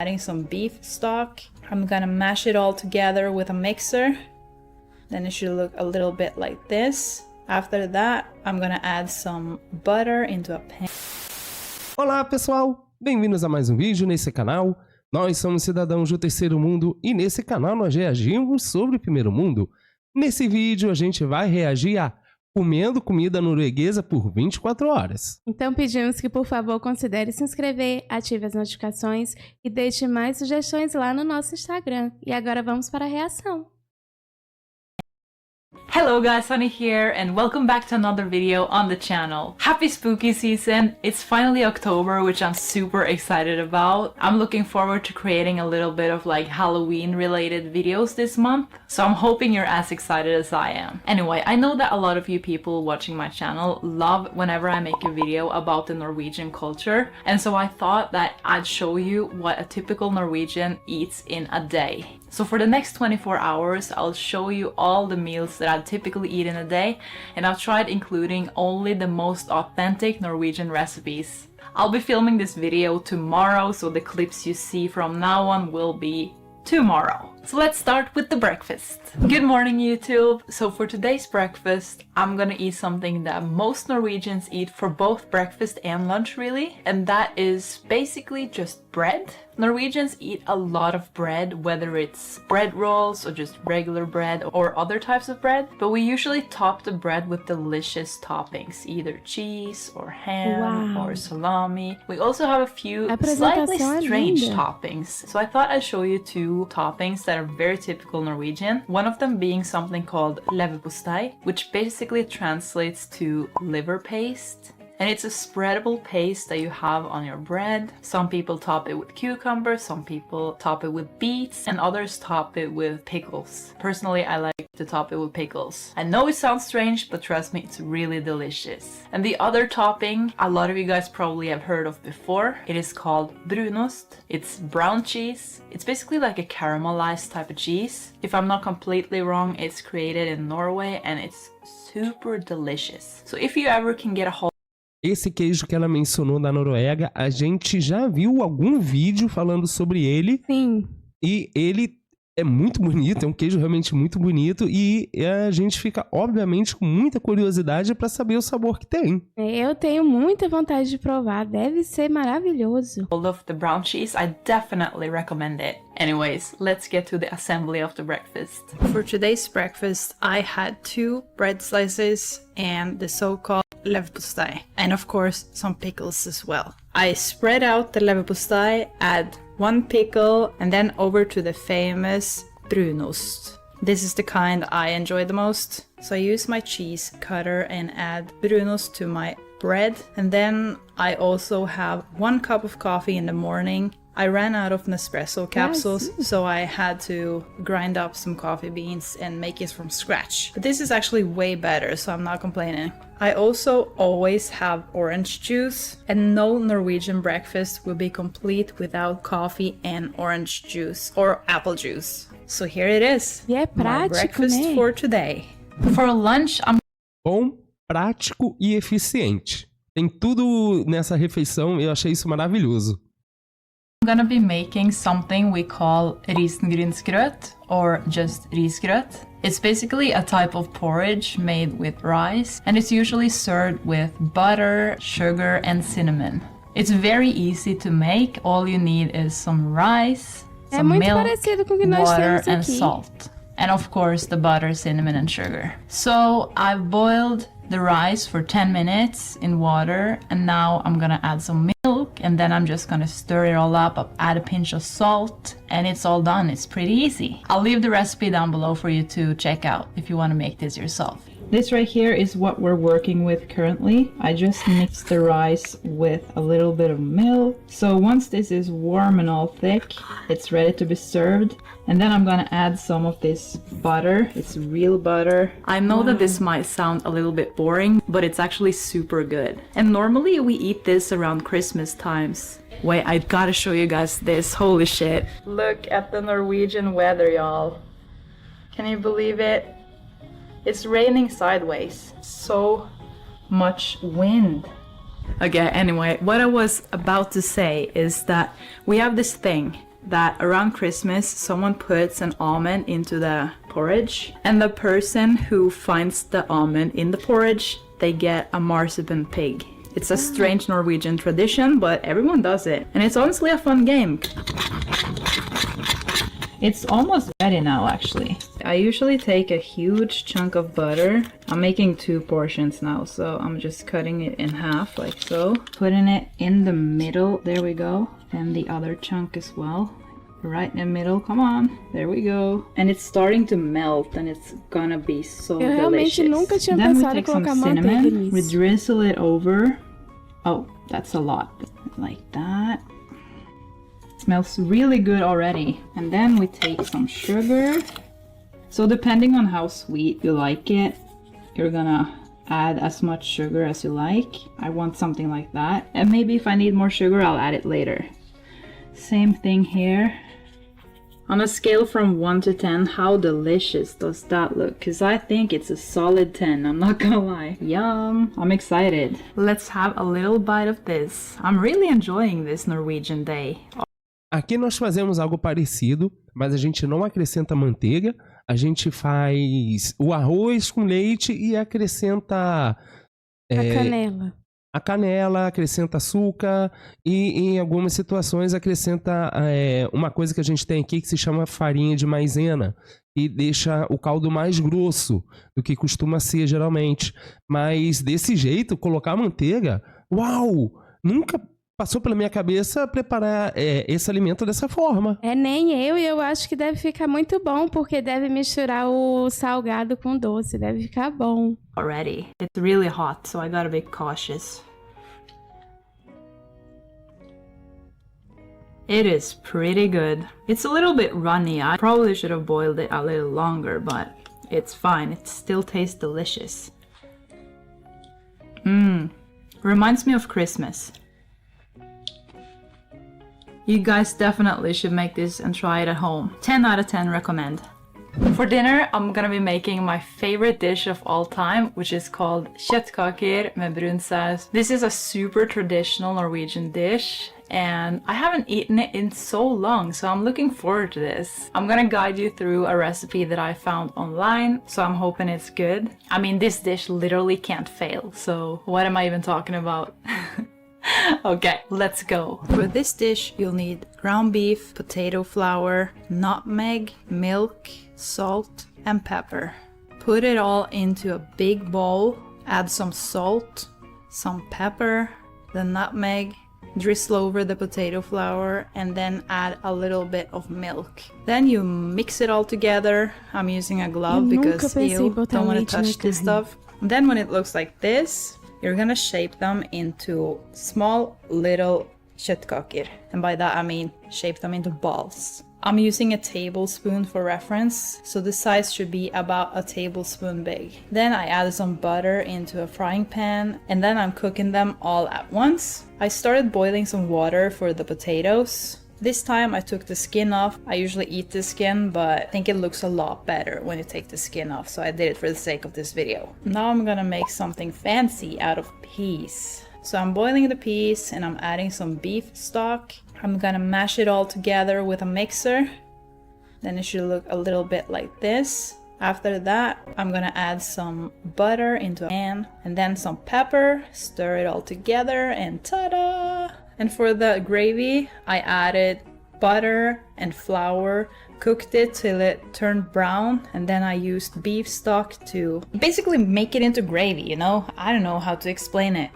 Adding some beef stock. I'm gonna mash it all together with a mixer. Then it should look a little bit like this. After that, I'm gonna add some butter into a pan. Olá pessoal, bem-vindos a mais um vídeo nesse canal. Nós somos cidadãos do terceiro mundo e nesse canal nós reagimos sobre o primeiro mundo. Nesse vídeo a gente vai reagir a comendo comida norueguesa por 24 horas. Então pedimos que por favor considere se inscrever, ative as notificações e deixe mais sugestões lá no nosso Instagram. E agora vamos para a reação. Hello guys, Sunny here and welcome back to another video on the channel. Happy spooky season! It's finally October, which I'm super excited about. I'm looking forward to creating a little bit of like Halloween related videos this month, so I'm hoping you're as excited as I am. Anyway, I know that a lot of you people watching my channel love whenever I make a video about the Norwegian culture, and so I thought that I'd show you what a typical Norwegian eats in a day. So for the next 24 hours, I'll show you all the meals that I typically eat in a day, and I've tried including only the most authentic Norwegian recipes. I'll be filming this video tomorrow, so the clips you see from now on will be tomorrow. So let's start with the breakfast. Good morning YouTube! So for today's breakfast, I'm gonna eat something that most Norwegians eat for both breakfast and lunch really, and that is basically just bread. Norwegians eat a lot of bread, whether it's bread rolls or just regular bread or other types of bread, but we usually top the bread with delicious toppings, either cheese or ham or salami. We also have a few slightly strange toppings, so I thought I'd show you two toppings that are very typical Norwegian. One of them being something called leverpostei, which basically translates to liver paste. And it's a spreadable paste that you have on your bread. Some people top it with cucumbers, some people top it with beets, and others top it with pickles. Personally, I like to top it with pickles. I know it sounds strange, but trust me, it's really delicious. And the other topping, a lot of you guys probably have heard of before. It is called brunost. It's brown cheese. It's basically like a caramelized type of cheese. If I'm not completely wrong, it's created in Norway and it's super delicious. So if you ever can get a hold Esse queijo que ela mencionou da Noruega, a gente já viu algum vídeo falando sobre ele. Sim. E ele é muito bonito, é um queijo realmente muito bonito e a gente fica, obviamente, com muita curiosidade para saber o sabor que tem. Eu tenho muita vontade de provar, deve ser maravilhoso. of the brown cheese, I definitely recommend it. Anyways, let's get to the assembly of the breakfast. For today's breakfast, I had 2 bread slices and the so-called leverpostei, and of course some pickles as well. I spread out the leverpostei, add 1 pickle, and then over to the famous brunost. This is the kind I enjoy the most. So I use my cheese cutter and add brunost to my bread, and then I also have 1 cup of coffee in the morning. I ran out of Nespresso capsules, so I had to grind up some coffee beans and make it from scratch. But this is actually way better, so I'm not complaining. I also always have orange juice, and no Norwegian breakfast will be complete without coffee and orange juice or apple juice. So here it is, E é my prático, breakfast né? for today. For lunch, I'm Bom, prático e eficiente. Tem tudo nessa refeição e eu achei isso maravilhoso. gonna be making something we call risengrynsgrøt or just risgrøt. It's basically a type of porridge made with rice, and it's usually served with butter, sugar, and cinnamon. It's very easy to make. All you need is some rice, some muito milk, parecido com o que nós water, temos and aqui. salt. And of course the butter, cinnamon, and sugar. So I've boiled the rice for 10 minutes in water, and now I'm gonna add some milk, and then I'm just gonna stir it all up, add a pinch of salt, and it's all done. It's pretty easy. I'll leave the recipe down below for you to check out if you want to make this yourself. This right here is what we're working with currently. I just mixed the rice with a little bit of milk. So once this is warm and all thick, it's ready to be served. And then I'm gonna add some of this butter. It's real butter. I know that this might sound a little bit boring, but it's actually super good. And normally we eat this around Christmas times. Wait, I gotta show you guys this. Holy shit. Look at the Norwegian weather, y'all. Can you believe it? It's raining sideways. So much wind. Okay, anyway, what I was about to say is that we have this thing that around Christmas someone puts an almond into the porridge, and the person who finds the almond in the porridge, they get a marzipan pig. It's a strange Norwegian tradition, but everyone does it, and it's honestly a fun game. It's almost ready now, actually. I usually take a huge chunk of butter. I'm making 2 portions now, so I'm just cutting it in half, like so. Putting it in the middle, there we go. And the other chunk as well. Right in the middle, come on. There we go. And it's starting to melt, and it's gonna be so delicious. Nunca tinha Then we pensado take some colocar manteiga cinnamon, we nisso. drizzle it over. Oh, that's a lot. Like that. Smells really good already. And then we take some sugar. So depending on how sweet you like it, you're gonna add as much sugar as you like. I want something like that. And maybe if I need more sugar, I'll add it later. Same thing here. On a scale from 1 to 10, how delicious does that look? Because I think it's a solid 10, I'm not gonna lie. Yum! I'm excited. Let's have a little bite of this. I'm really enjoying this Norwegian day. Aqui nós fazemos algo parecido, mas a gente não acrescenta manteiga, a gente faz o arroz com leite e acrescenta a canela, acrescenta açúcar e em algumas situações acrescenta uma coisa que a gente tem aqui que se chama farinha de maisena e deixa o caldo mais grosso do que costuma ser geralmente. Mas desse jeito, colocar manteiga, uau! Nunca passou pela minha cabeça preparar esse alimento dessa forma. Nem eu, e eu acho que deve ficar muito bom, porque deve misturar o salgado com doce, deve ficar bom. Already. It's really hot, so I gotta be cautious. It is pretty good. It's a little bit runny. I probably should have boiled it a little longer, but it's fine. It still tastes delicious. Reminds me of Christmas. You guys definitely should make this and try it at home. 10 out of 10 recommend. For dinner, I'm gonna be making my favorite dish of all time, which is called kjøttkaker med brunsaus. This is a super traditional Norwegian dish, and I haven't eaten it in so long, so I'm looking forward to this. I'm gonna guide you through a recipe that I found online, so I'm hoping it's good. I mean, this dish literally can't fail, so what am I even talking about? Okay, let's go. For this dish, you'll need ground beef, potato flour, nutmeg, milk, salt, and pepper. Put it all into a big bowl, add some salt, some pepper, the nutmeg, drizzle over the potato flour, and then add a little bit of milk. Then you mix it all together. I'm using a glove because you don't want to touch this stuff. And then when it looks like this, you're gonna shape them into small little kjøttkaker. And by that I mean shape them into balls. I'm using a tablespoon for reference, so the size should be about a tablespoon big. Then I added some butter into a frying pan, and then I'm cooking them all at once. I started boiling some water for the potatoes. This time I took the skin off. I usually eat the skin, but I think it looks a lot better when you take the skin off, so I did it for the sake of this video. Now I'm gonna make something fancy out of peas. So I'm boiling the peas and I'm adding some beef stock. I'm gonna mash it all together with a mixer. Then it should look a little bit like this. After that, I'm gonna add some butter into a pan and then some pepper, stir it all together, and ta-da! And for the gravy, I added butter and flour, cooked it till it turned brown, and then I used beef stock to basically make it into gravy, you know? I don't know how to explain it.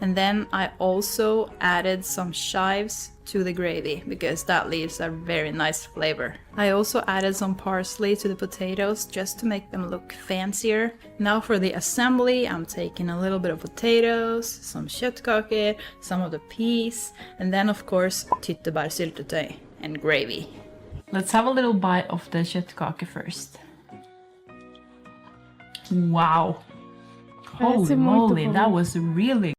And then I also added some chives to the gravy because that leaves a very nice flavor. I also added some parsley to the potatoes just to make them look fancier. Now for the assembly, I'm taking a little bit of potatoes, some kjøttkaker, some of the peas, and then of course tyttebærsyltetøy and gravy. Let's have a little bite of the kjøttkaker first. Wow! Holy moly, that was really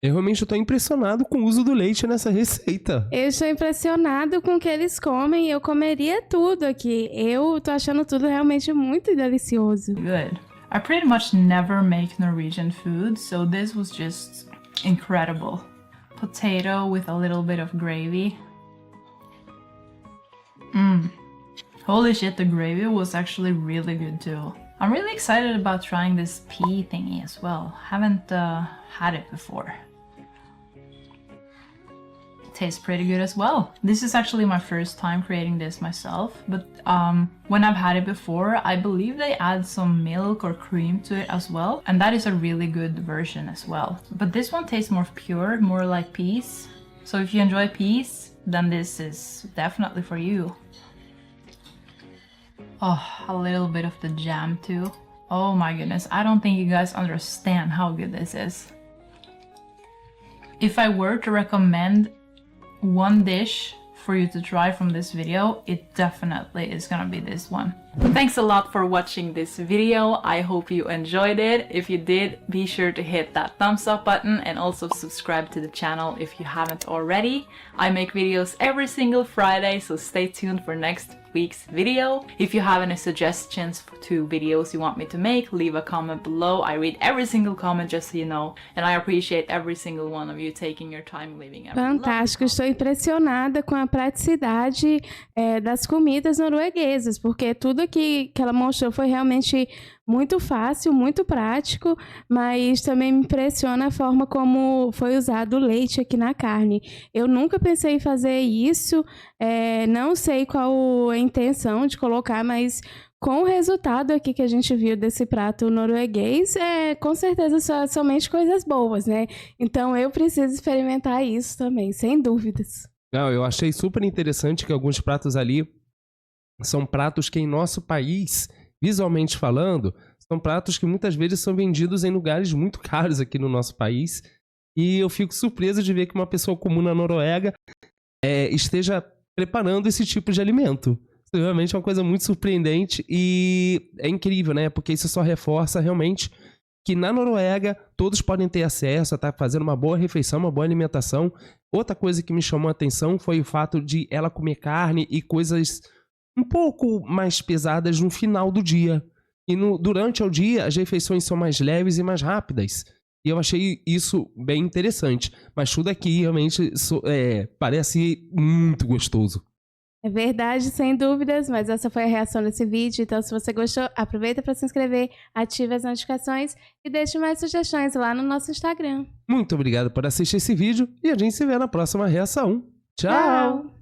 Eu realmente estou impressionado com o uso do leite nessa receita. Eu estou impressionado com o que eles comem. Eu comeria tudo aqui. Eu tô achando tudo realmente muito delicioso. good. I pretty much never make Norwegian food, so this was just incredible. Potato with a little bit of gravy. Holy shit, the gravy was actually really good too. I'm really excited about trying this pea thingy as well. Haven't had it before. Tastes pretty good as well. This is actually my first time creating this myself, but when I've had it before, I believe they add some milk or cream to it as well, and that is a really good version as well. But this one tastes more pure, more like peas. So if you enjoy peas, then this is definitely for you. Oh, a little bit of the jam too. Oh my goodness, I don't think you guys understand how good this is. If I were to recommend one dish for you to try from this video, it definitely is gonna be this one. Thanks a lot for watching this video. I hope you enjoyed it. If you did, be sure to hit that thumbs up button and also subscribe to the channel if you haven't already. I make videos every single Friday, so stay tuned for next week's video. If you have any suggestions to videos you want me to make, leave a comment below. I read every single comment, just so you know, and I appreciate every single one of you taking your time leaving. Fantástico, estou impressionada com a praticidade das comidas norueguesas, porque tudo que ela mostrou foi realmente muito fácil, muito prático, mas também me impressiona a forma como foi usado o leite aqui na carne. Eu nunca pensei em fazer isso, não sei qual a intenção de colocar, mas com o resultado aqui que a gente viu desse prato norueguês, com certeza somente coisas boas, né? Então eu preciso experimentar isso também, sem dúvidas. Não, eu achei super interessante que alguns pratos ali são pratos que em nosso país, visualmente falando, são pratos que muitas vezes são vendidos em lugares muito caros aqui no nosso país. E eu fico surpreso de ver que uma pessoa comum na Noruega esteja preparando esse tipo de alimento. Isso realmente é uma coisa muito surpreendente e é incrível, né? Porque isso só reforça realmente que na Noruega todos podem ter acesso a estar fazendo uma boa refeição, uma boa alimentação. Outra coisa que me chamou a atenção foi o fato de ela comer carne e coisas um pouco mais pesadas no final do dia. E durante o dia as refeições são mais leves e mais rápidas. E eu achei isso bem interessante. Mas tudo aqui realmente parece muito gostoso. É verdade, sem dúvidas, mas essa foi a reação desse vídeo. Então, se você gostou, aproveita para se inscrever, ative as notificações e deixe mais sugestões lá no nosso Instagram. Muito obrigado por assistir esse vídeo e a gente se vê na próxima reação. Tchau!